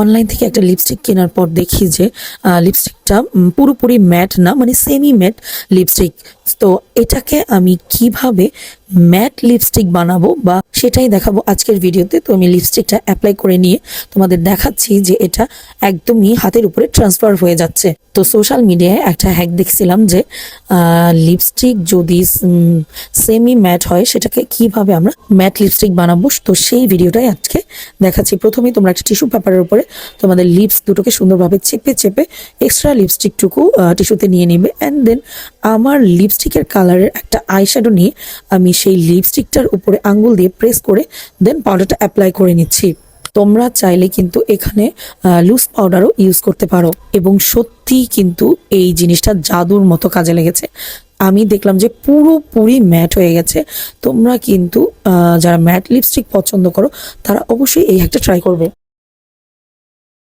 Online থেকে একটা lipstick কেনার পর দেখি যে লিপস্টিকটা পুরোপুরি ম্যাট না, মানে সেমি ম্যাট লিপস্টিক। তো এটাকে আমি কিভাবে ম্যাট লিপস্টিক বানাবো বা সেটাই দেখাবো আজকের ভিডিওতে। তো আমি লিপস্টিকটা অ্যাপ্লাই করে নিয়ে তোমাদের দেখাচ্ছি যে এটা একদমই হাতের উপরে ট্রান্সফার হয়ে যাচ্ছে। তো সোশ্যাল মিডিয়ায় একটা হ্যাক দেখছিলাম যে লিপস্টিক যদি সেমি ম্যাট হয় সেটাকে কিভাবে আমরা ম্যাট লিপস্টিক বানাবো, তো সেই ভিডিওটাই আজকে দেখাচ্ছি। প্রথমেই তোমরা একটা টিস্যু পেপারের উপরে তোমাদের লিপস দুটোকে সুন্দরভাবে চেপে চেপে এক্সট্রা লিপস্টিকটুকু টিস্যুতে নিয়ে নিবে। অ্যান্ড দেন আমার লিপস্টিকের কালারের একটা আইশ্যাডো নিয়ে আমি সেই লিপস্টিকটার উপরে আঙ্গুল দিয়ে প্রেস করে দেন পাউডারটা অ্যাপ্লাই করে নিচ্ছি। তোমরা চাইলে কিন্তু এখানে লুজ পাউডারও ইউজ করতে পারো, এবং সত্যি কিন্তু এই জিনিসটা জাদুর মতো কাজে লেগেছে। আমি দেখলাম যে পুরোপুরি ম্যাট হয়ে গেছে। তোমরা কিন্তু যারা ম্যাট লিপস্টিক পছন্দ করো তারা অবশ্যই এই একটা ট্রাই করবে।